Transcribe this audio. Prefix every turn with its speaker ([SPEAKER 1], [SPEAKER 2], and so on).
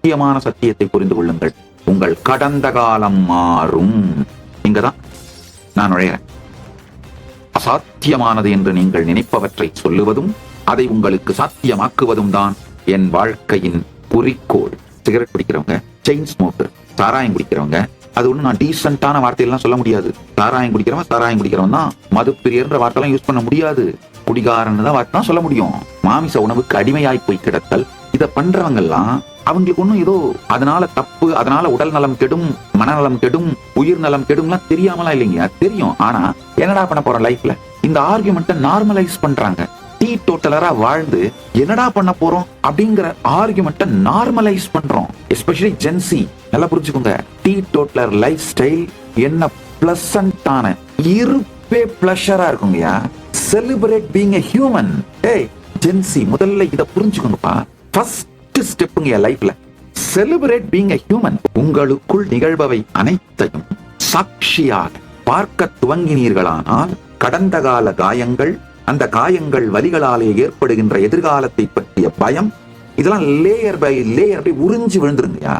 [SPEAKER 1] முக்கியமான சத்தியத்தை புரிந்து கொள்ளுங்கள். உங்கள் கடந்த காலம் மாறும். இங்கதான் நான் நுழைகிறேன். அசாத்தியமானது என்று நீங்கள் நினைப்பவற்றை சொல்லுவதும் அதை உங்களுக்கு சாத்தியமாக்குவதும் தான் என் வாழ்க்கையின் குறிக்கோள். சிகரெட் குடிக்கிறவங்க, செயின் ஸ்மோக்கர், சாராயம் குடிக்கிறவங்க, அது ஒண்ணு நான் டீசென்டான வார்த்தையெல்லாம் சொல்ல முடியாது. சாராயம் குடிக்கிறவன் தான் மது பிரியன்ற வார்த்தைலாம் யூஸ் பண்ண முடியாது. குடிகாரன் தான் வார்த்தை தான் சொல்ல முடியும். மாமிச உணவுக்கு அடிமையாய் போய் கிடத்தல், இதை பண்றவங்க எல்லாம் அவங்களுக்கு ஒண்ணும் ஏதோ அதனால தப்பு, அதனால உடல் நலம் கெடும், மனநலம் கெடும், உயிர் நலம் கெடும்லாம் தெரியாமலாம் இல்லைங்க, தெரியும். ஆனா என்னடா பண்ண போறோம் லைஃப்ல? இந்த ஆர்குமெண்ட்டை நார்மலைஸ் பண்றாங்க. டீ டோட்டலரா வாழ்ந்து என்னடா பண்ண போறோம் அப்படிங்கிற ஆர்குமெண்ட்டை நார்மலைஸ் பண்றோம். Especially Gen Z. நல்லா புரிஞ்சுக்கோங்க. டீ டோட்டலர் லைஃப் ஸ்டைல் என்ன பிளசன்டான இருப்பே பிளஷரா இருக்குங்கயா. Celebrate being a human. ஏய் ஜென்சி, முதல்ல இத புரிஞ்சுக்கோங்கப்பா. ஃபர்ஸ்ட் ஸ்டெப்புங்க லைஃப்ல. Celebrate being a human. உங்களுக்குள் நிகழ்பவை அனைத்தையும் சாட்சியாக பார்க்க துவங்கினீர்களானால் கடந்த கால காயங்கள், அந்த காயங்கள் வலிகளாலே ஏற்படுகின்ற எதிர்காலத்தை பற்றிய பயம், இதெல்லாம் லேயர் பை லேயர் அப்படியே உறிஞ்சு விழுந்துருங்கயா.